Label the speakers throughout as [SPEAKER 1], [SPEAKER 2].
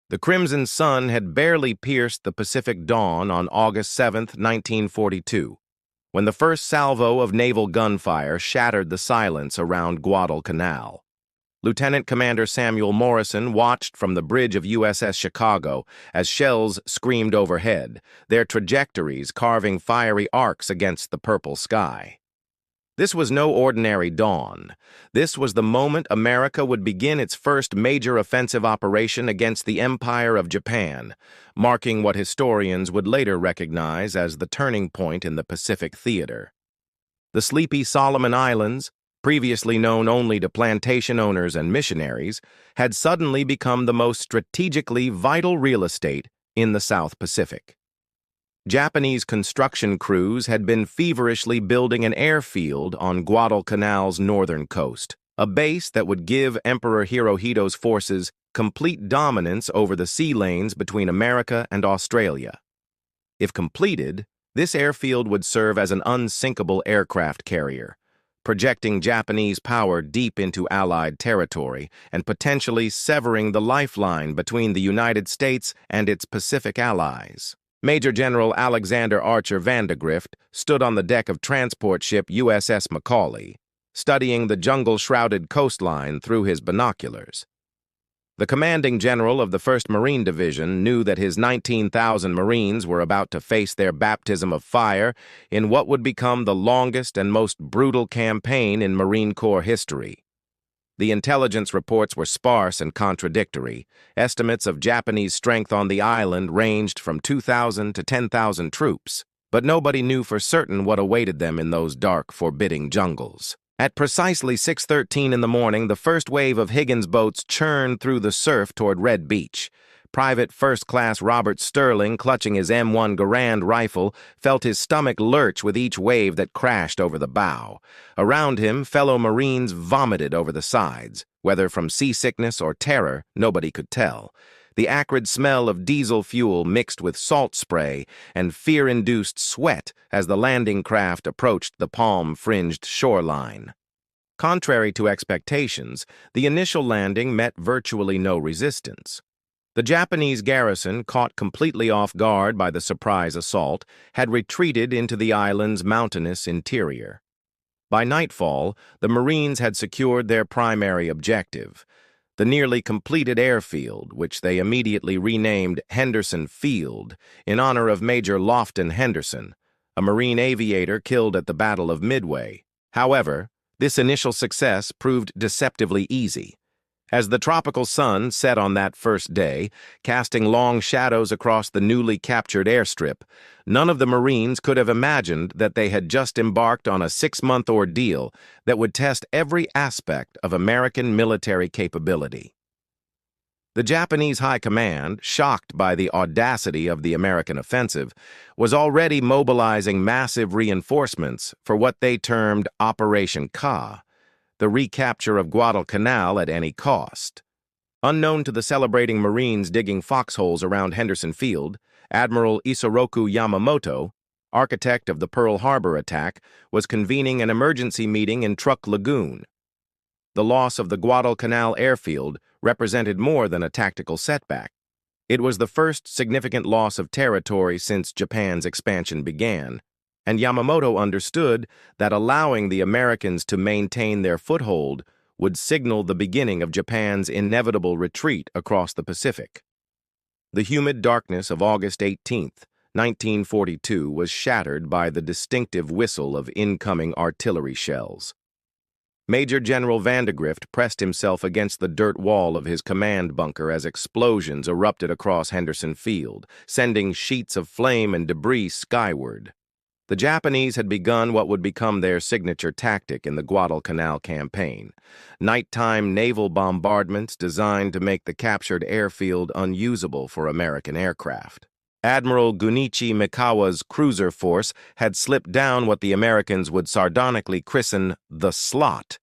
[SPEAKER 1] The crimson sun had barely pierced the Pacific dawn on August 7, 1942, when the first salvo of naval gunfire shattered the silence around Guadalcanal. Lieutenant Commander Samuel Morrison watched from the bridge of USS Chicago as shells screamed overhead, their trajectories carving fiery arcs against the purple sky. This was no ordinary dawn. This was the moment America would begin its first major offensive operation against the Empire of Japan, marking what historians would later recognize as the turning point in the Pacific theater. The sleepy Solomon Islands, previously known only to plantation owners and missionaries, had suddenly become the most strategically vital real estate in the South Pacific. Japanese construction crews had been feverishly building an airfield on Guadalcanal's northern coast, a base that would give Emperor Hirohito's forces complete dominance over the sea lanes between America and Australia. If completed, this airfield would serve as an unsinkable aircraft carrier, projecting Japanese power deep into Allied territory and potentially severing the lifeline between the United States and its Pacific allies. Major General Alexander Archer Vandegrift stood on the deck of transport ship USS Macaulay, studying the jungle-shrouded coastline through his binoculars. The commanding general of the 1st Marine Division knew that his 19,000 Marines were about to face their baptism of fire in what would become the longest and most brutal campaign in Marine Corps history. The intelligence reports were sparse and contradictory. Estimates of Japanese strength on the island ranged from 2,000 to 10,000 troops, but nobody knew for certain what awaited them in those dark, forbidding jungles. At precisely 6:13 in the morning, the first wave of Higgins boats churned through the surf toward Red Beach. Private First Class Robert Sterling, clutching his M1 Garand rifle, felt his stomach lurch with each wave that crashed over the bow. Around him, fellow Marines vomited over the sides. Whether from seasickness or terror, nobody could tell. The acrid smell of diesel fuel mixed with salt spray and fear-induced sweat as the landing craft approached the palm-fringed shoreline. Contrary to expectations, the initial landing met virtually no resistance. The Japanese garrison, caught completely off guard by the surprise assault, had retreated into the island's mountainous interior. By nightfall, the Marines had secured their primary objective, the nearly completed airfield, which they immediately renamed Henderson Field in honor of Major Lofton Henderson, a Marine aviator killed at the Battle of Midway. However, this initial success proved deceptively easy. As the tropical sun set on that first day, casting long shadows across the newly captured airstrip, none of the Marines could have imagined that they had just embarked on a 6-month ordeal that would test every aspect of American military capability. The Japanese High Command, shocked by the audacity of the American offensive, was already mobilizing massive reinforcements for what they termed Operation Ka, the recapture of Guadalcanal at any cost. Unknown to the celebrating Marines digging foxholes around Henderson Field, Admiral Isoroku Yamamoto, architect of the Pearl Harbor attack, was convening an emergency meeting in Truk Lagoon. The loss of the Guadalcanal airfield represented more than a tactical setback. It was the first significant loss of territory since Japan's expansion began, and Yamamoto understood that allowing the Americans to maintain their foothold would signal the beginning of Japan's inevitable retreat across the Pacific. The humid darkness of August 18, 1942, was shattered by the distinctive whistle of incoming artillery shells. Major General Vandegrift pressed himself against the dirt wall of his command bunker as explosions erupted across Henderson Field, sending sheets of flame and debris skyward. The Japanese had begun what would become their signature tactic in the Guadalcanal campaign, nighttime naval bombardments designed to make the captured airfield unusable for American aircraft. Admiral Gunichi Mikawa's cruiser force had slipped down what the Americans would sardonically christen the slot,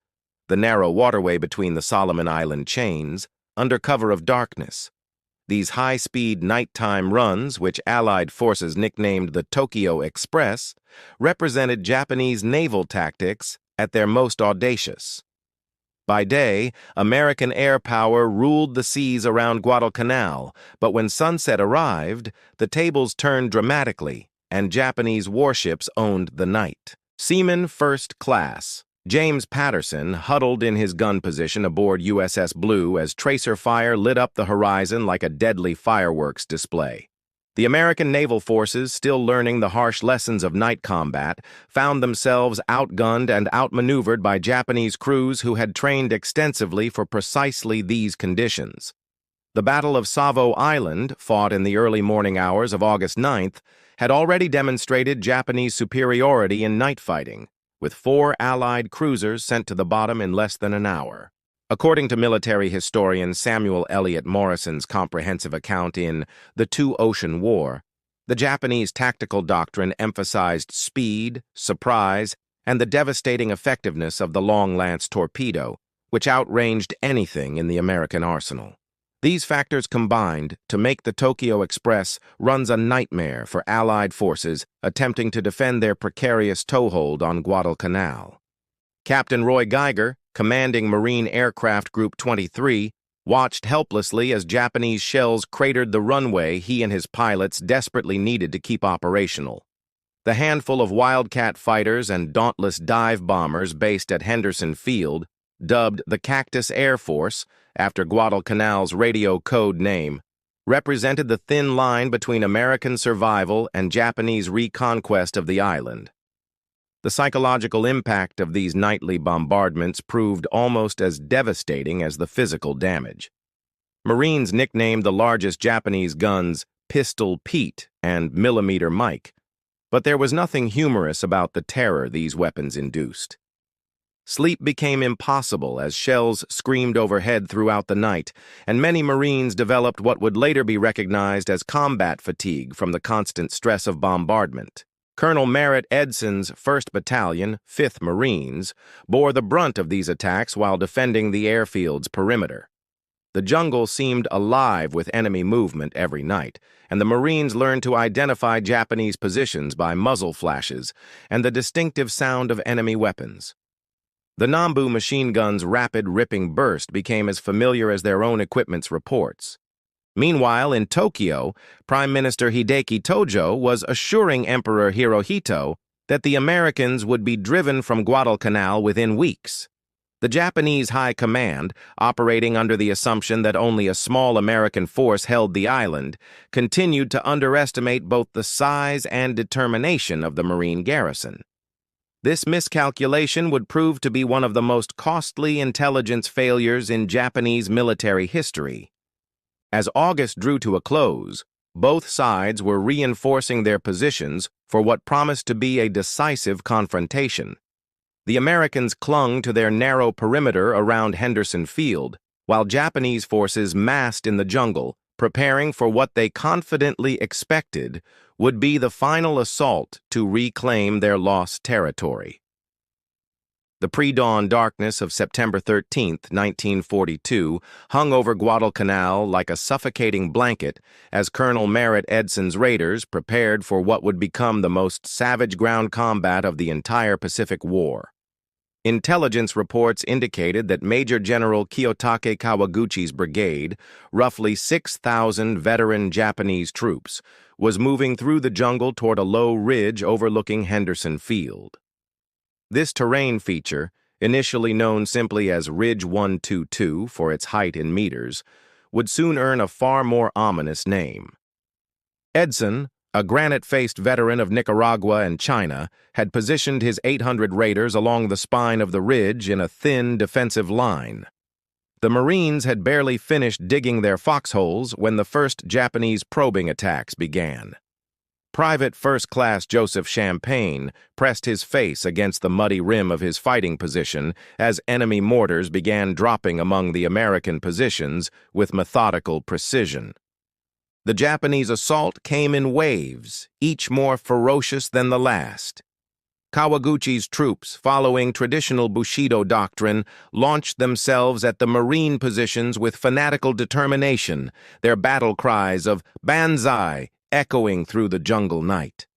[SPEAKER 1] the narrow waterway between the Solomon Island chains, under cover of darkness. These high-speed nighttime runs, which Allied forces nicknamed the Tokyo Express, represented Japanese naval tactics at their most audacious. By day, American air power ruled the seas around Guadalcanal, but when sunset arrived, the tables turned dramatically, and Japanese warships owned the night. Seaman First Class James Patterson huddled in his gun position aboard USS Blue as tracer fire lit up the horizon like a deadly fireworks display. The American naval forces, still learning the harsh lessons of night combat, found themselves outgunned and outmaneuvered by Japanese crews who had trained extensively for precisely these conditions. The Battle of Savo Island, fought in the early morning hours of August 9th, had already demonstrated Japanese superiority in night fighting, with 4 Allied cruisers sent to the bottom in less than an hour. According to military historian Samuel Eliot Morrison's comprehensive account in The Two-Ocean War, the Japanese tactical doctrine emphasized speed, surprise, and the devastating effectiveness of the long-lance torpedo, which outranged anything in the American arsenal. These factors combined to make the Tokyo Express runs a nightmare for Allied forces attempting to defend their precarious toehold on Guadalcanal. Captain Roy Geiger, commanding Marine Aircraft Group 23, watched helplessly as Japanese shells cratered the runway he and his pilots desperately needed to keep operational. The handful of Wildcat fighters and dauntless dive bombers based at Henderson Field, dubbed the Cactus Air Force after Guadalcanal's radio code name, represented the thin line between American survival and Japanese reconquest of the island. The psychological impact of these nightly bombardments proved almost as devastating as the physical damage. Marines nicknamed the largest Japanese guns Pistol Pete and Millimeter Mike, but there was nothing humorous about the terror these weapons induced. Sleep became impossible as shells screamed overhead throughout the night, and many Marines developed what would later be recognized as combat fatigue from the constant stress of bombardment. Colonel Merritt Edson's 1st Battalion, 5th Marines, bore the brunt of these attacks while defending the airfield's perimeter. The jungle seemed alive with enemy movement every night, and the Marines learned to identify Japanese positions by muzzle flashes and the distinctive sound of enemy weapons. The Nambu machine gun's rapid ripping burst became as familiar as their own equipment's reports. Meanwhile, in Tokyo, Prime Minister Hideki Tojo was assuring Emperor Hirohito that the Americans would be driven from Guadalcanal within weeks. The Japanese High Command, operating under the assumption that only a small American force held the island, continued to underestimate both the size and determination of the Marine garrison. This miscalculation would prove to be one of the most costly intelligence failures in Japanese military history. As August drew to a close, both sides were reinforcing their positions for what promised to be a decisive confrontation. The Americans clung to their narrow perimeter around Henderson Field, while Japanese forces massed in the jungle, preparing for what they confidently expected would be the final assault to reclaim their lost territory. The pre-dawn darkness of September 13, 1942, hung over Guadalcanal like a suffocating blanket as Colonel Merritt Edson's raiders prepared for what would become the most savage ground combat of the entire Pacific War. Intelligence reports indicated that Major General Kiyotake Kawaguchi's brigade, roughly 6,000 veteran Japanese troops, was moving through the jungle toward a low ridge overlooking Henderson Field. This terrain feature, initially known simply as Ridge 122 for its height in meters, would soon earn a far more ominous name. Edson, a granite-faced veteran of Nicaragua and China, had positioned his 800 raiders along the spine of the ridge in a thin defensive line. The Marines had barely finished digging their foxholes when the first Japanese probing attacks began. Private First Class Joseph Champagne pressed his face against the muddy rim of his fighting position as enemy mortars began dropping among the American positions with methodical precision. The Japanese assault came in waves, each more ferocious than the last. Kawaguchi's troops, following traditional Bushido doctrine, launched themselves at the Marine positions with fanatical determination, their battle cries of "Banzai" echoing through the jungle night.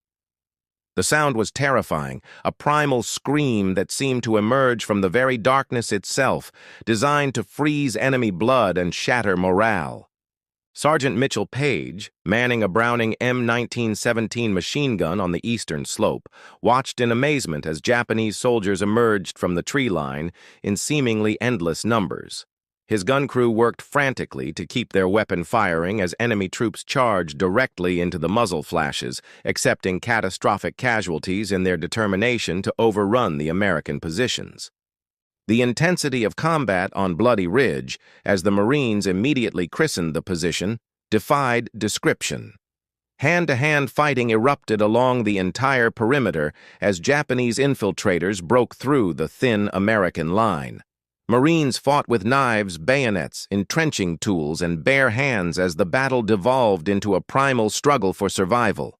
[SPEAKER 1] The sound was terrifying, a primal scream that seemed to emerge from the very darkness itself, designed to freeze enemy blood and shatter morale. Sergeant Mitchell Page, manning a Browning M1917 machine gun on the eastern slope, watched in amazement as Japanese soldiers emerged from the tree line in seemingly endless numbers. His gun crew worked frantically to keep their weapon firing as enemy troops charged directly into the muzzle flashes, accepting catastrophic casualties in their determination to overrun the American positions. The intensity of combat on Bloody Ridge, as the Marines immediately christened the position, defied description. Hand-to-hand fighting erupted along the entire perimeter as Japanese infiltrators broke through the thin American line. Marines fought with knives, bayonets, entrenching tools, and bare hands as the battle devolved into a primal struggle for survival.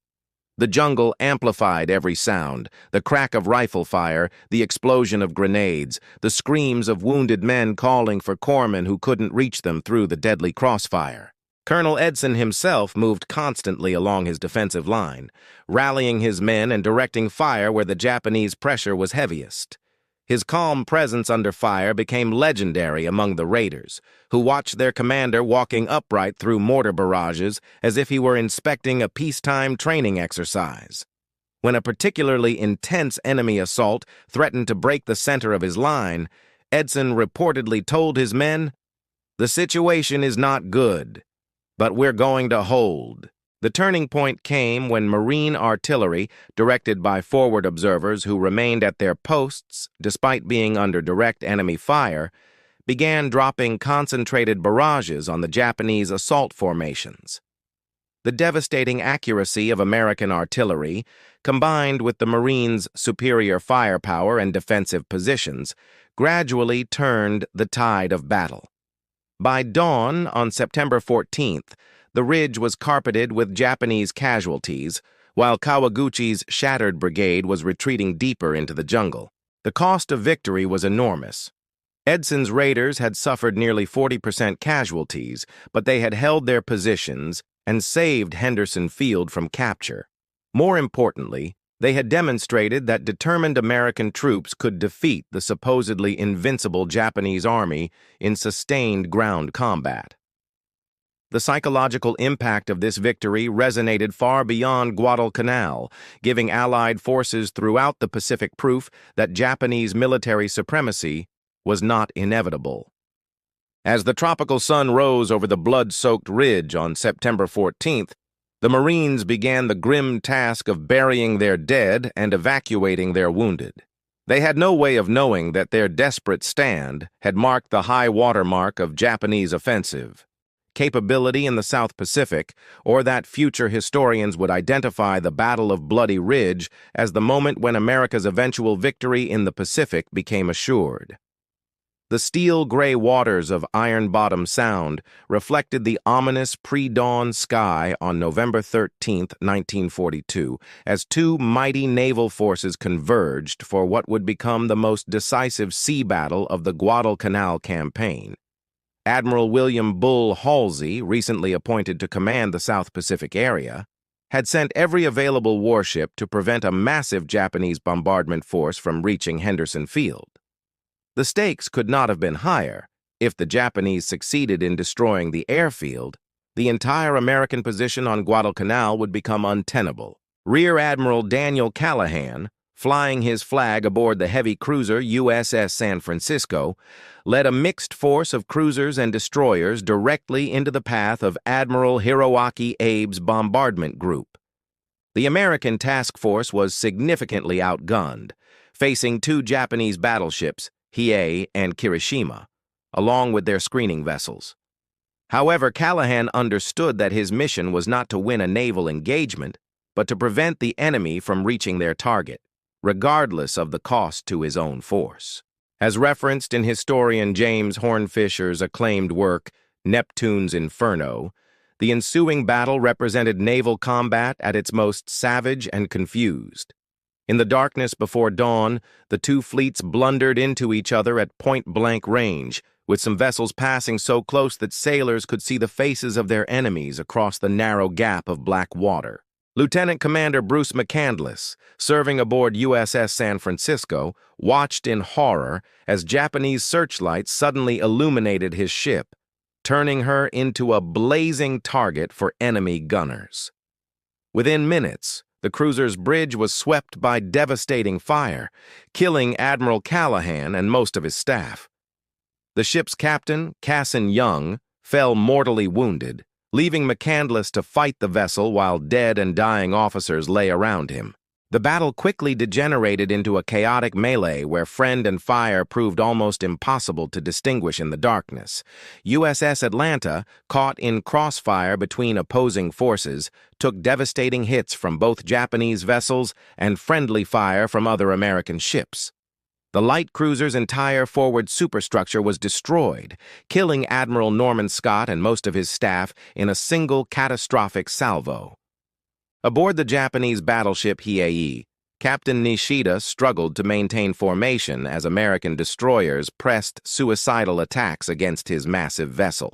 [SPEAKER 1] The jungle amplified every sound, the crack of rifle fire, the explosion of grenades, the screams of wounded men calling for corpsmen who couldn't reach them through the deadly crossfire. Colonel Edson himself moved constantly along his defensive line, rallying his men and directing fire where the Japanese pressure was heaviest. His calm presence under fire became legendary among the raiders, who watched their commander walking upright through mortar barrages as if he were inspecting a peacetime training exercise. When a particularly intense enemy assault threatened to break the center of his line, Edson reportedly told his men, "The situation is not good, but we're going to hold." The turning point came when Marine artillery, directed by forward observers who remained at their posts despite being under direct enemy fire, began dropping concentrated barrages on the Japanese assault formations. The devastating accuracy of American artillery, combined with the Marines' superior firepower and defensive positions, gradually turned the tide of battle. By dawn on September 14th, the ridge was carpeted with Japanese casualties, while Kawaguchi's shattered brigade was retreating deeper into the jungle. The cost of victory was enormous. Edson's raiders had suffered nearly 40% casualties, but they had held their positions and saved Henderson Field from capture. More importantly, they had demonstrated that determined American troops could defeat the supposedly invincible Japanese army in sustained ground combat. The psychological impact of this victory resonated far beyond Guadalcanal, giving Allied forces throughout the Pacific proof that Japanese military supremacy was not inevitable. As the tropical sun rose over the blood-soaked ridge on September 14th, the Marines began the grim task of burying their dead and evacuating their wounded. They had no way of knowing that their desperate stand had marked the high watermark of Japanese offensive capability in the South Pacific, or that future historians would identify the Battle of Bloody Ridge as the moment when America's eventual victory in the Pacific became assured. The steel-gray waters of Iron Bottom Sound reflected the ominous pre-dawn sky on November 13, 1942, as two mighty naval forces converged for what would become the most decisive sea battle of the Guadalcanal campaign. Admiral William Bull Halsey, recently appointed to command the South Pacific area, had sent every available warship to prevent a massive Japanese bombardment force from reaching Henderson Field. The stakes could not have been higher. If the Japanese succeeded in destroying the airfield, the entire American position on Guadalcanal would become untenable. Rear Admiral Daniel Callahan, flying his flag aboard the heavy cruiser USS San Francisco, led a mixed force of cruisers and destroyers directly into the path of Admiral Hiroaki Abe's bombardment group. The American task force was significantly outgunned, facing two Japanese battleships, Hiei and Kirishima, along with their screening vessels. However, Callahan understood that his mission was not to win a naval engagement, but to prevent the enemy from reaching their target, regardless of the cost to his own force. As referenced in historian James Hornfisher's acclaimed work, Neptune's Inferno, the ensuing battle represented naval combat at its most savage and confused. In the darkness before dawn, the two fleets blundered into each other at point-blank range, with some vessels passing so close that sailors could see the faces of their enemies across the narrow gap of black water. Lieutenant Commander Bruce McCandless, serving aboard USS San Francisco, watched in horror as Japanese searchlights suddenly illuminated his ship, turning her into a blazing target for enemy gunners. Within minutes, the cruiser's bridge was swept by devastating fire, killing Admiral Callahan and most of his staff. The ship's captain, Cassin Young, fell mortally wounded, leaving McCandless to fight the vessel while dead and dying officers lay around him. The battle quickly degenerated into a chaotic melee where friend and fire proved almost impossible to distinguish in the darkness. USS Atlanta, caught in crossfire between opposing forces, took devastating hits from both Japanese vessels and friendly fire from other American ships. The light cruiser's entire forward superstructure was destroyed, killing Admiral Norman Scott and most of his staff in a single catastrophic salvo. Aboard the Japanese battleship Hiei, Captain Nishida struggled to maintain formation as American destroyers pressed suicidal attacks against his massive vessel.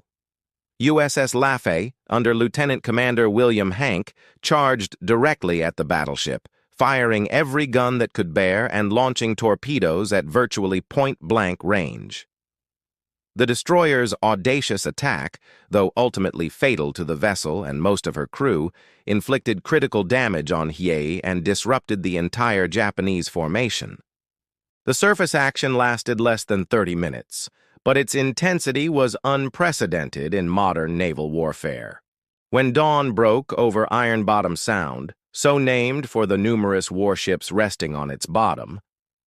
[SPEAKER 1] USS Laffey, under Lieutenant Commander William Hank, charged directly at the battleship, firing every gun that could bear and launching torpedoes at virtually point-blank range. The destroyer's audacious attack, though ultimately fatal to the vessel and most of her crew, inflicted critical damage on Hiei and disrupted the entire Japanese formation. The surface action lasted less than 30 minutes, but its intensity was unprecedented in modern naval warfare. When dawn broke over Iron Bottom Sound, so named for the numerous warships resting on its bottom,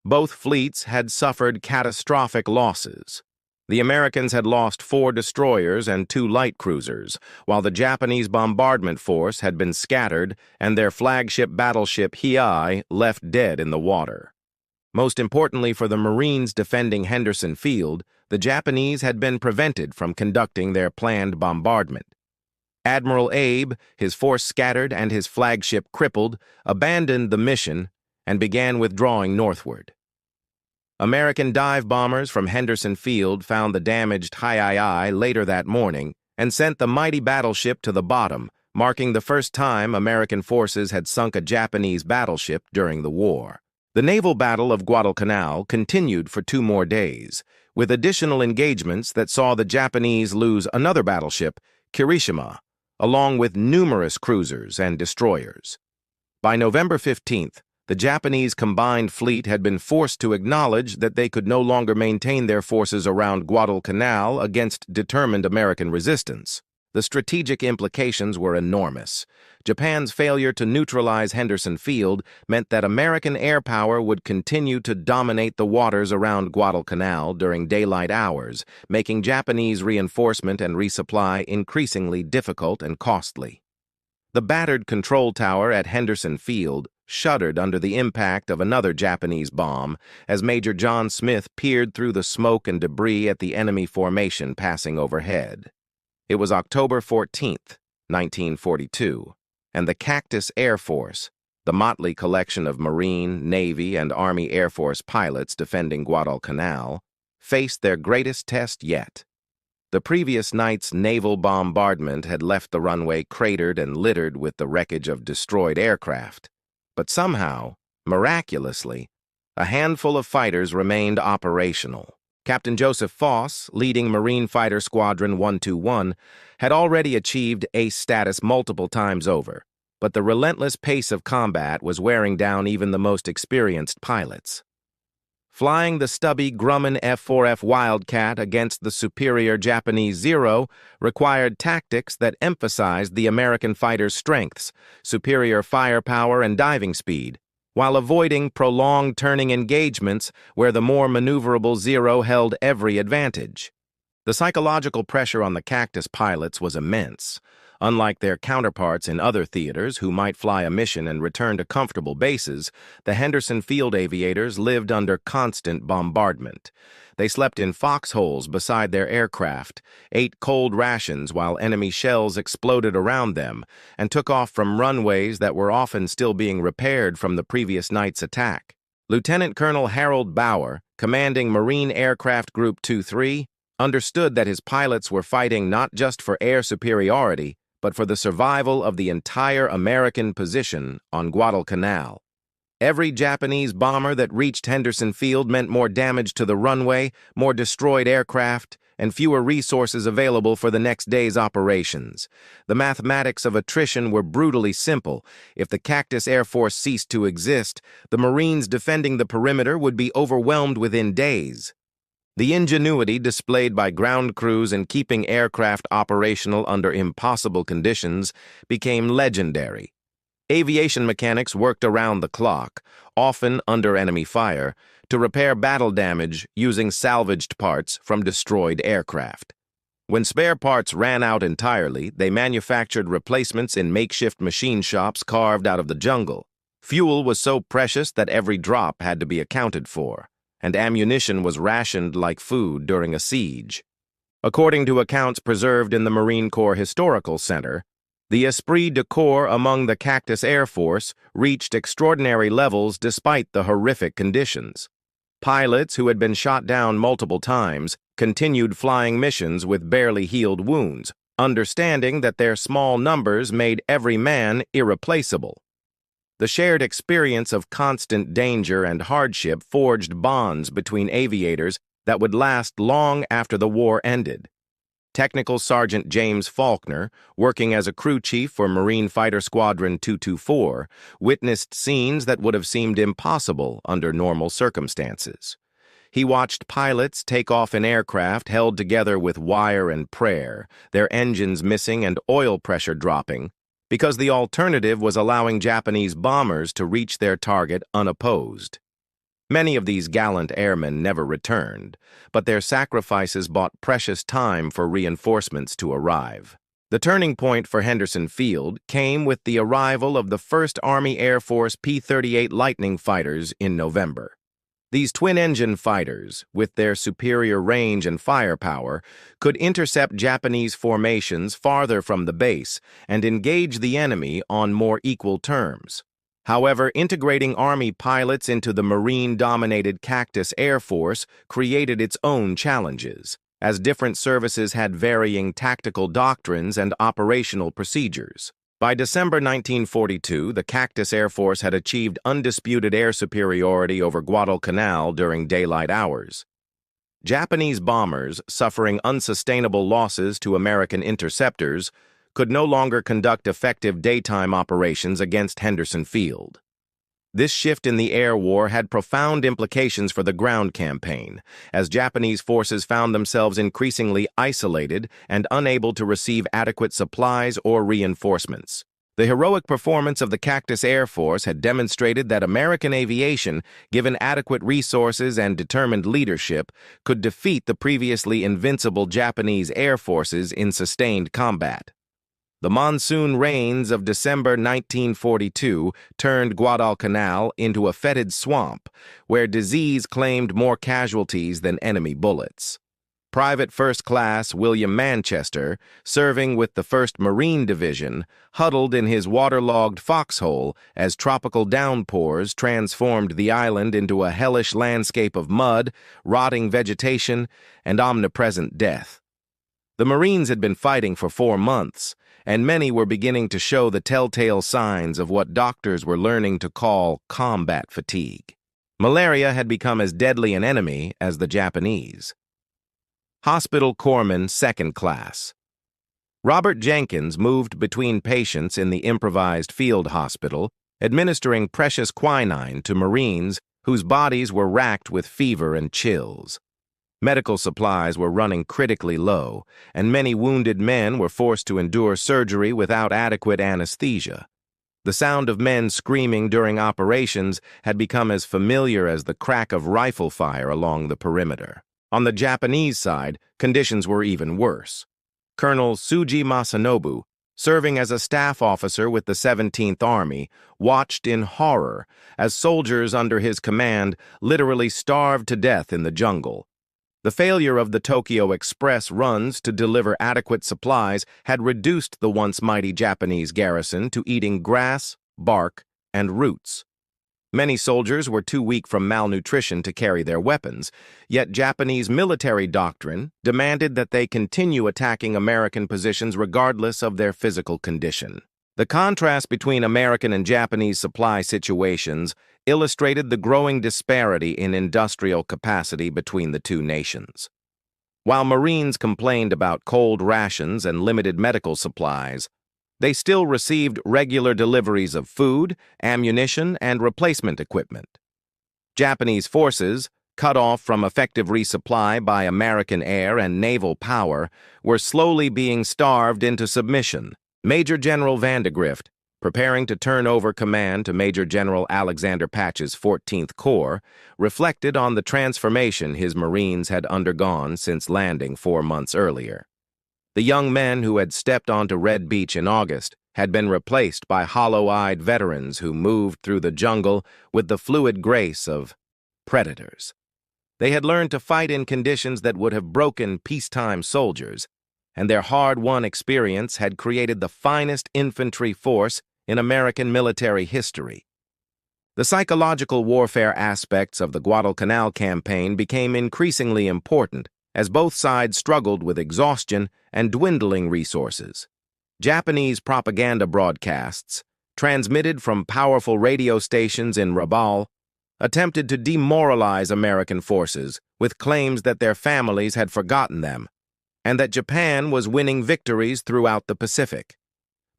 [SPEAKER 1] both fleets had suffered catastrophic losses. The Americans had lost 4 destroyers and 2 light cruisers, while the Japanese bombardment force had been scattered and their flagship battleship Hiei left dead in the water. Most importantly for the Marines defending Henderson Field, the Japanese had been prevented from conducting their planned bombardment. Admiral Abe, his force scattered and his flagship crippled, abandoned the mission and began withdrawing northward. American dive bombers from Henderson Field found the damaged Hiei later that morning and sent the mighty battleship to the bottom, marking the first time American forces had sunk a Japanese battleship during the war. The naval battle of Guadalcanal continued for 2 more days, with additional engagements that saw the Japanese lose another battleship, Kirishima, along with numerous cruisers and destroyers. By November 15th, the Japanese combined fleet had been forced to acknowledge that they could no longer maintain their forces around Guadalcanal against determined American resistance. The strategic implications were enormous. Japan's failure to neutralize Henderson Field meant that American air power would continue to dominate the waters around Guadalcanal during daylight hours, making Japanese reinforcement and resupply increasingly difficult and costly. The battered control tower at Henderson Field shuddered under the impact of another Japanese bomb as Major John Smith peered through the smoke and debris at the enemy formation passing overhead. It was October 14th, 1942, and the Cactus Air Force, the motley collection of Marine, Navy, and Army Air Force pilots defending Guadalcanal, faced their greatest test yet. The previous night's naval bombardment had left the runway cratered and littered with the wreckage of destroyed aircraft. But somehow, miraculously, a handful of fighters remained operational. Captain Joseph Foss, leading Marine Fighter Squadron 121, had already achieved ace status multiple times over, but the relentless pace of combat was wearing down even the most experienced pilots. Flying the stubby Grumman F-4F Wildcat against the superior Japanese Zero required tactics that emphasized the American fighter's strengths, superior firepower and diving speed, while avoiding prolonged turning engagements where the more maneuverable Zero held every advantage. The psychological pressure on the Cactus pilots was immense. Unlike their counterparts in other theaters who might fly a mission and return to comfortable bases, the Henderson Field aviators lived under constant bombardment. They slept in foxholes beside their aircraft, ate cold rations while enemy shells exploded around them, and took off from runways that were often still being repaired from the previous night's attack. Lieutenant Colonel Harold Bauer, commanding Marine Aircraft Group 2-3, understood that his pilots were fighting not just for air superiority, but for the survival of the entire American position on Guadalcanal. Every Japanese bomber that reached Henderson Field meant more damage to the runway, more destroyed aircraft, and fewer resources available for the next day's operations. The mathematics of attrition were brutally simple. If the Cactus Air Force ceased to exist, the Marines defending the perimeter would be overwhelmed within days. The ingenuity displayed by ground crews in keeping aircraft operational under impossible conditions became legendary. Aviation mechanics worked around the clock, often under enemy fire, to repair battle damage using salvaged parts from destroyed aircraft. When spare parts ran out entirely, they manufactured replacements in makeshift machine shops carved out of the jungle. Fuel was so precious that every drop had to be accounted for, and ammunition was rationed like food during a siege. According to accounts preserved in the Marine Corps Historical Center, the esprit de corps among the Cactus Air Force reached extraordinary levels despite the horrific conditions. Pilots who had been shot down multiple times continued flying missions with barely healed wounds, understanding that their small numbers made every man irreplaceable. The shared experience of constant danger and hardship forged bonds between aviators that would last long after the war ended. Technical Sergeant James Faulkner, working as a crew chief for Marine Fighter Squadron 224, witnessed scenes that would have seemed impossible under normal circumstances. He watched pilots take off in aircraft held together with wire and prayer, their engines missing and oil pressure dropping, because the alternative was allowing Japanese bombers to reach their target unopposed. Many of these gallant airmen never returned, but their sacrifices bought precious time for reinforcements to arrive. The turning point for Henderson Field came with the arrival of the 1st Army Air Force P-38 Lightning fighters in November. These twin-engine fighters, with their superior range and firepower, could intercept Japanese formations farther from the base and engage the enemy on more equal terms. However, integrating Army pilots into the Marine-dominated Cactus Air Force created its own challenges, as different services had varying tactical doctrines and operational procedures. By December 1942, the Cactus Air Force had achieved undisputed air superiority over Guadalcanal during daylight hours. Japanese bombers, suffering unsustainable losses to American interceptors, could no longer conduct effective daytime operations against Henderson Field. This shift in the air war had profound implications for the ground campaign, as Japanese forces found themselves increasingly isolated and unable to receive adequate supplies or reinforcements. The heroic performance of the Cactus Air Force had demonstrated that American aviation, given adequate resources and determined leadership, could defeat the previously invincible Japanese air forces in sustained combat. The monsoon rains of December 1942 turned Guadalcanal into a fetid swamp, where disease claimed more casualties than enemy bullets. Private First Class William Manchester, serving with the 1st Marine Division, huddled in his waterlogged foxhole as tropical downpours transformed the island into a hellish landscape of mud, rotting vegetation, and omnipresent death. The Marines had been fighting for 4 months, and many were beginning to show the telltale signs of what doctors were learning to call combat fatigue. Malaria had become as deadly an enemy as the Japanese. Hospital Corpsman 2nd Class. Robert Jenkins moved between patients in the improvised field hospital, administering precious quinine to Marines whose bodies were racked with fever and chills. Medical supplies were running critically low, and many wounded men were forced to endure surgery without adequate anesthesia. The sound of men screaming during operations had become as familiar as the crack of rifle fire along the perimeter. On the Japanese side, conditions were even worse. Colonel Tsuji Masanobu, serving as a staff officer with the 17th Army, watched in horror as soldiers under his command literally starved to death in the jungle. The failure of the Tokyo Express runs to deliver adequate supplies had reduced the once mighty Japanese garrison to eating grass, bark, and roots. Many soldiers were too weak from malnutrition to carry their weapons, yet Japanese military doctrine demanded that they continue attacking American positions regardless of their physical condition. The contrast between American and Japanese supply situations illustrated the growing disparity in industrial capacity between the two nations. While Marines complained about cold rations and limited medical supplies, they still received regular deliveries of food, ammunition, and replacement equipment. Japanese forces, cut off from effective resupply by American air and naval power, were slowly being starved into submission. Major General Vandegrift, preparing to turn over command to Major General Alexander Patch's 14th Corps, reflected on the transformation his Marines had undergone since landing 4 months earlier. The young men who had stepped onto Red Beach in August had been replaced by hollow-eyed veterans who moved through the jungle with the fluid grace of predators. They had learned to fight in conditions that would have broken peacetime soldiers, and their hard-won experience had created the finest infantry force in American military history. The psychological warfare aspects of the Guadalcanal campaign became increasingly important as both sides struggled with exhaustion and dwindling resources. Japanese propaganda broadcasts, transmitted from powerful radio stations in Rabaul, attempted to demoralize American forces with claims that their families had forgotten them, and that Japan was winning victories throughout the Pacific.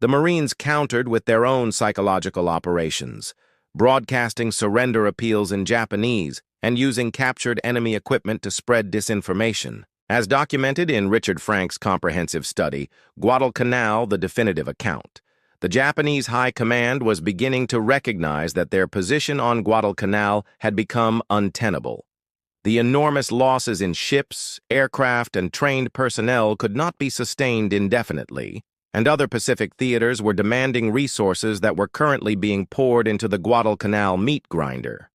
[SPEAKER 1] The Marines countered with their own psychological operations, broadcasting surrender appeals in Japanese and using captured enemy equipment to spread disinformation. As documented in Richard Frank's comprehensive study, Guadalcanal, the Definitive Account, the Japanese High Command was beginning to recognize that their position on Guadalcanal had become untenable. The enormous losses in ships, aircraft, and trained personnel could not be sustained indefinitely, and other Pacific theaters were demanding resources that were currently being poured into the Guadalcanal meat grinder.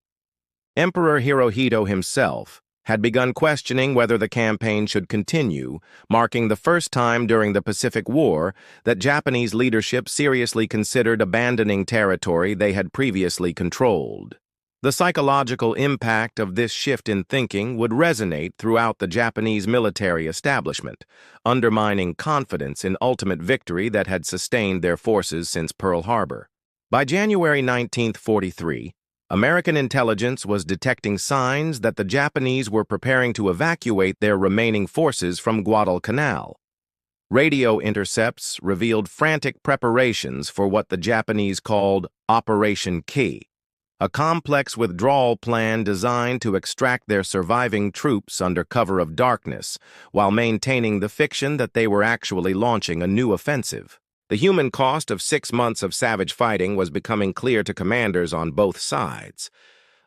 [SPEAKER 1] Emperor Hirohito himself had begun questioning whether the campaign should continue, marking the first time during the Pacific War that Japanese leadership seriously considered abandoning territory they had previously controlled. The psychological impact of this shift in thinking would resonate throughout the Japanese military establishment, undermining confidence in ultimate victory that had sustained their forces since Pearl Harbor. By January 1943, American intelligence was detecting signs that the Japanese were preparing to evacuate their remaining forces from Guadalcanal. Radio intercepts revealed frantic preparations for what the Japanese called Operation Key, a complex withdrawal plan designed to extract their surviving troops under cover of darkness while maintaining the fiction that they were actually launching a new offensive. The human cost of 6 months of savage fighting was becoming clear to commanders on both sides.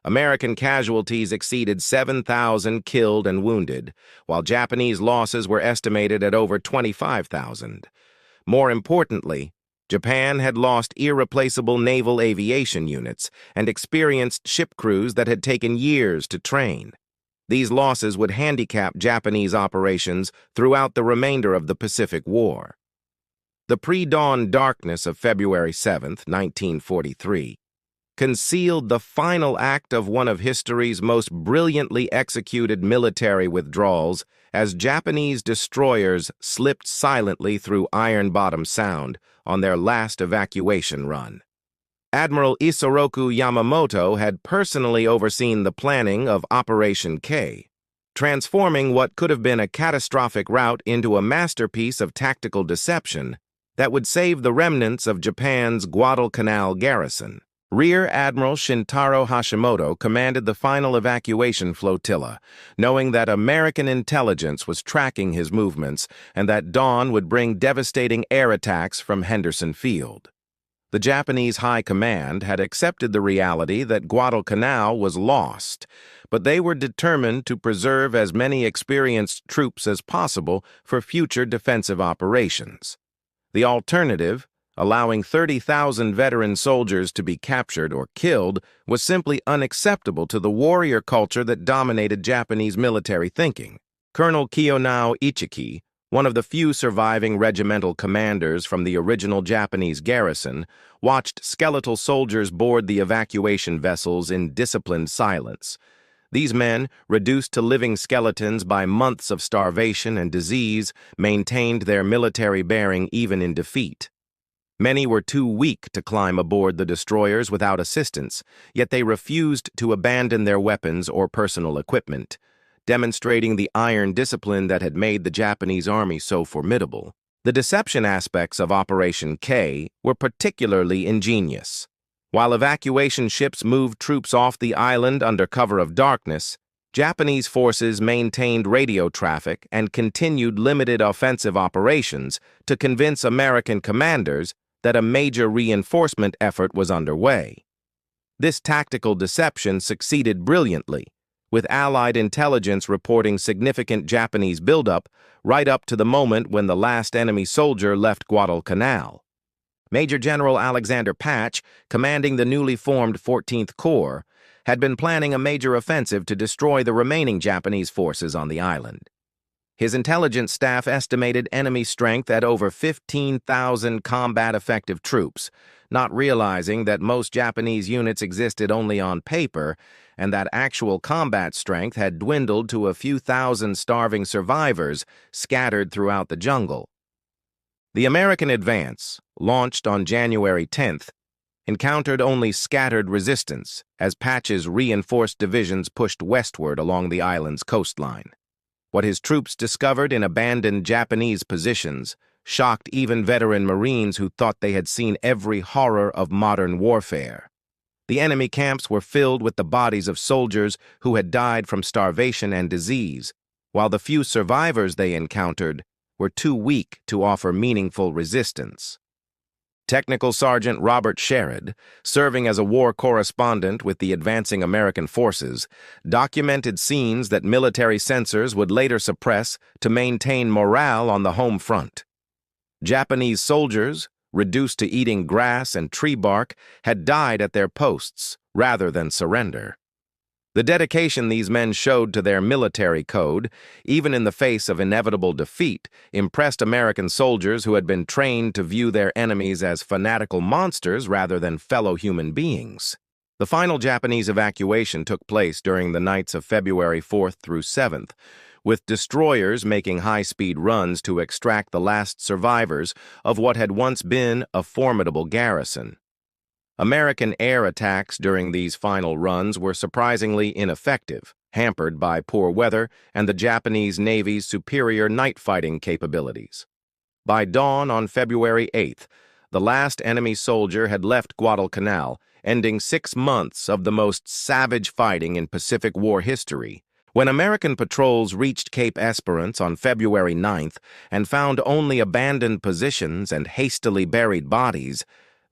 [SPEAKER 1] American casualties exceeded 7,000 killed and wounded, while Japanese losses were estimated at over 25,000. More importantly, Japan had lost irreplaceable naval aviation units and experienced ship crews that had taken years to train. These losses would handicap Japanese operations throughout the remainder of the Pacific War. The pre-dawn darkness of February 7, 1943, concealed the final act of one of history's most brilliantly executed military withdrawals as Japanese destroyers slipped silently through Iron Bottom Sound on their last evacuation run. Admiral Isoroku Yamamoto had personally overseen the planning of Operation K, transforming what could have been a catastrophic rout into a masterpiece of tactical deception that would save the remnants of Japan's Guadalcanal garrison. Rear Admiral Shintaro Hashimoto commanded the final evacuation flotilla, knowing that American intelligence was tracking his movements and that dawn would bring devastating air attacks from Henderson Field. The Japanese High Command had accepted the reality that Guadalcanal was lost, but they were determined to preserve as many experienced troops as possible for future defensive operations. The alternative, allowing 30,000 veteran soldiers to be captured or killed, was simply unacceptable to the warrior culture that dominated Japanese military thinking. Colonel Kiyonao Ichiki, One of the few surviving regimental commanders from the original Japanese garrison watched skeletal soldiers board the evacuation vessels in disciplined silence. These men, reduced to living skeletons by months of starvation and disease, maintained their military bearing even in defeat. Many were too weak to climb aboard the destroyers without assistance, yet they refused to abandon their weapons or personal equipment, demonstrating the iron discipline that had made the Japanese army so formidable. The deception aspects of Operation K were particularly ingenious. While evacuation ships moved troops off the island under cover of darkness, Japanese forces maintained radio traffic and continued limited offensive operations to convince American commanders that a major reinforcement effort was underway. This tactical deception succeeded brilliantly, with Allied intelligence reporting significant Japanese buildup right up to the moment when the last enemy soldier left Guadalcanal. Major General Alexander Patch, commanding the newly formed 14th Corps, had been planning a major offensive to destroy the remaining Japanese forces on the island. His intelligence staff estimated enemy strength at over 15,000 combat-effective troops, not realizing that most Japanese units existed only on paper and that actual combat strength had dwindled to a few thousand starving survivors scattered throughout the jungle. The American advance, launched on January 10th, encountered only scattered resistance as Patch's reinforced divisions pushed westward along the island's coastline. What his troops discovered in abandoned Japanese positions shocked even veteran Marines who thought they had seen every horror of modern warfare. The enemy camps were filled with the bodies of soldiers who had died from starvation and disease, while the few survivors they encountered were too weak to offer meaningful resistance. Technical Sergeant Robert Sherrod, serving as a war correspondent with the advancing American forces, documented scenes that military censors would later suppress to maintain morale on the home front. Japanese soldiers, reduced to eating grass and tree bark, had died at their posts rather than surrender. The dedication these men showed to their military code, even in the face of inevitable defeat, impressed American soldiers who had been trained to view their enemies as fanatical monsters rather than fellow human beings. The final Japanese evacuation took place during the nights of February 4th through 7th, with destroyers making high-speed runs to extract the last survivors of what had once been a formidable garrison. American air attacks during these final runs were surprisingly ineffective, hampered by poor weather and the Japanese Navy's superior night-fighting capabilities. By dawn on February 8th, the last enemy soldier had left Guadalcanal, ending 6 months of the most savage fighting in Pacific War history. When American patrols reached Cape Esperance on February 9th and found only abandoned positions and hastily buried bodies,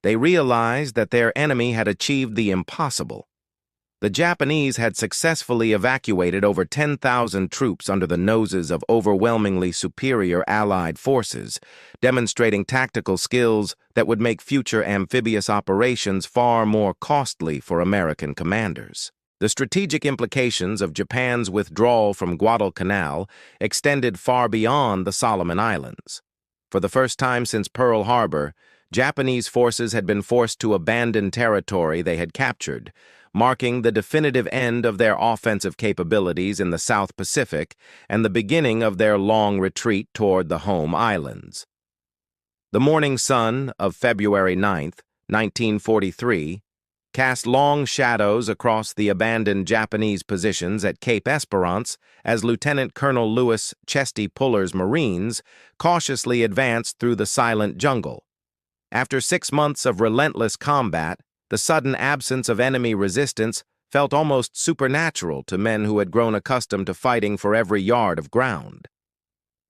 [SPEAKER 1] they realized that their enemy had achieved the impossible. The Japanese had successfully evacuated over 10,000 troops under the noses of overwhelmingly superior Allied forces, demonstrating tactical skills that would make future amphibious operations far more costly for American commanders. The strategic implications of Japan's withdrawal from Guadalcanal extended far beyond the Solomon Islands. For the first time since Pearl Harbor, Japanese forces had been forced to abandon territory they had captured, marking the definitive end of their offensive capabilities in the South Pacific and the beginning of their long retreat toward the home islands. The morning sun of February 9th, 1943, cast long shadows across the abandoned Japanese positions at Cape Esperance as Lieutenant Colonel Lewis Chesty Puller's Marines cautiously advanced through the silent jungle. After 6 months of relentless combat, the sudden absence of enemy resistance felt almost supernatural to men who had grown accustomed to fighting for every yard of ground.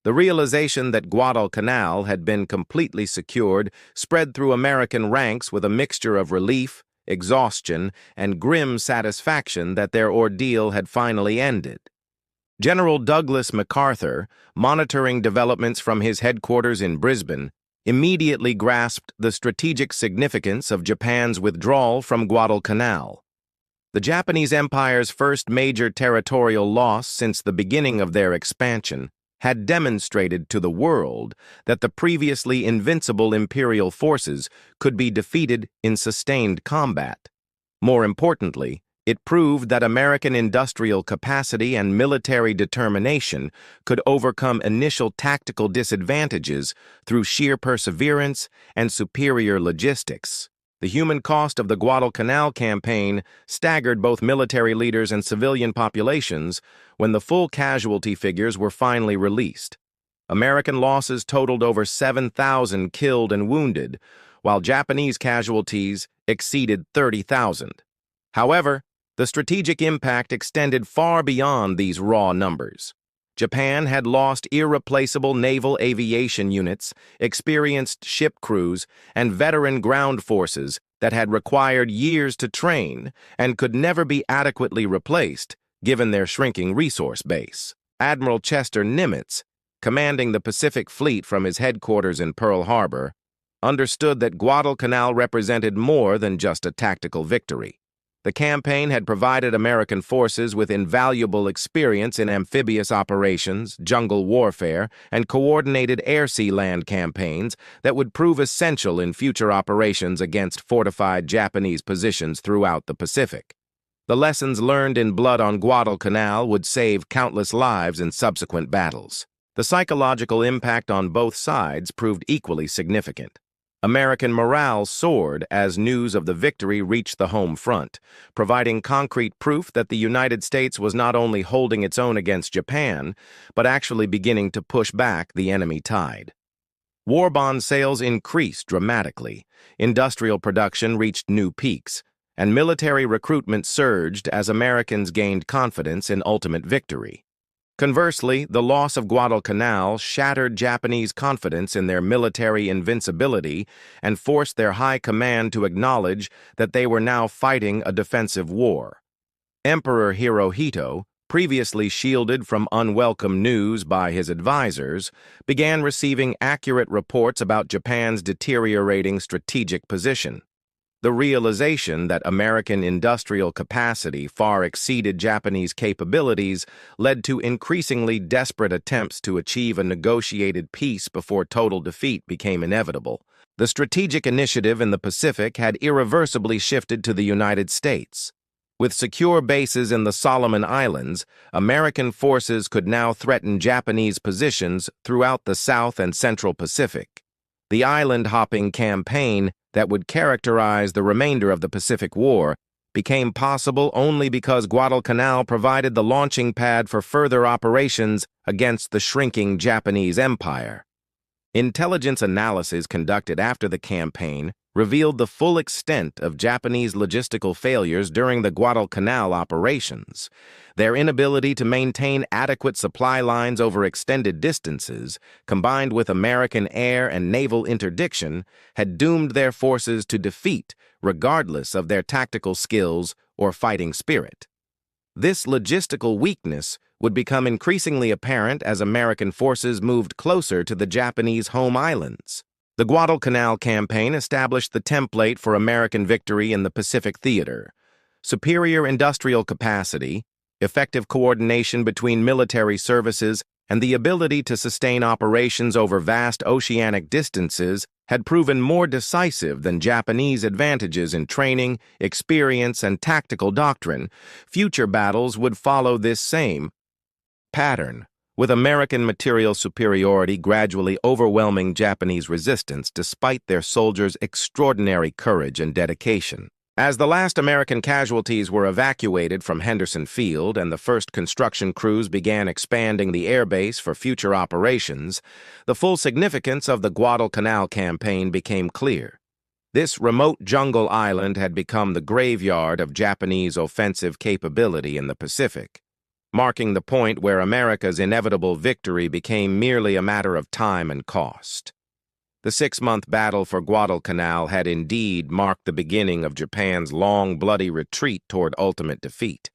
[SPEAKER 1] The realization that Guadalcanal had been completely secured spread through American ranks with a mixture of relief, exhaustion, and grim satisfaction that their ordeal had finally ended. General Douglas MacArthur, monitoring developments from his headquarters in Brisbane, immediately grasped the strategic significance of Japan's withdrawal from Guadalcanal. The Japanese Empire's first major territorial loss since the beginning of their expansion had demonstrated to the world that the previously invincible imperial forces could be defeated in sustained combat. More importantly, it proved that American industrial capacity and military determination could overcome initial tactical disadvantages through sheer perseverance and superior logistics. The human cost of the Guadalcanal campaign staggered both military leaders and civilian populations when the full casualty figures were finally released. American losses totaled over 7,000 killed and wounded, while Japanese casualties exceeded 30,000. However, the strategic impact extended far beyond these raw numbers. Japan had lost irreplaceable naval aviation units, experienced ship crews, and veteran ground forces that had required years to train and could never be adequately replaced given their shrinking resource base. Admiral Chester Nimitz, commanding the Pacific Fleet from his headquarters in Pearl Harbor, understood that Guadalcanal represented more than just a tactical victory. The campaign had provided American forces with invaluable experience in amphibious operations, jungle warfare, and coordinated air-sea-land campaigns that would prove essential in future operations against fortified Japanese positions throughout the Pacific. The lessons learned in blood on Guadalcanal would save countless lives in subsequent battles. The psychological impact on both sides proved equally significant. American morale soared as news of the victory reached the home front, providing concrete proof that the United States was not only holding its own against Japan, but actually beginning to push back the enemy tide. War bond sales increased dramatically, industrial production reached new peaks, and military recruitment surged as Americans gained confidence in ultimate victory. Conversely, the loss of Guadalcanal shattered Japanese confidence in their military invincibility and forced their high command to acknowledge that they were now fighting a defensive war. Emperor Hirohito, previously shielded from unwelcome news by his advisors, began receiving accurate reports about Japan's deteriorating strategic position. The realization that American industrial capacity far exceeded Japanese capabilities led to increasingly desperate attempts to achieve a negotiated peace before total defeat became inevitable. The strategic initiative in the Pacific had irreversibly shifted to the United States. With secure bases in the Solomon Islands, American forces could now threaten Japanese positions throughout the South and Central Pacific. The island-hopping campaign that would characterize the remainder of the Pacific War became possible only because Guadalcanal provided the launching pad for further operations against the shrinking Japanese Empire. Intelligence analysis conducted after the campaign revealed the full extent of Japanese logistical failures during the Guadalcanal operations. Their inability to maintain adequate supply lines over extended distances, combined with American air and naval interdiction, had doomed their forces to defeat, regardless of their tactical skills or fighting spirit. This logistical weakness would become increasingly apparent as American forces moved closer to the Japanese home islands. The Guadalcanal campaign established the template for American victory in the Pacific theater. Superior industrial capacity, effective coordination between military services, and the ability to sustain operations over vast oceanic distances had proven more decisive than Japanese advantages in training, experience, and tactical doctrine. Future battles would follow this same pattern, with American material superiority gradually overwhelming Japanese resistance despite their soldiers' extraordinary courage and dedication. As the last American casualties were evacuated from Henderson Field and the first construction crews began expanding the airbase for future operations, the full significance of the Guadalcanal campaign became clear. This remote jungle island had become the graveyard of Japanese offensive capability in the Pacific, marking the point where America's inevitable victory became merely a matter of time and cost. The 6-month battle for Guadalcanal had indeed marked the beginning of Japan's long, bloody retreat toward ultimate defeat.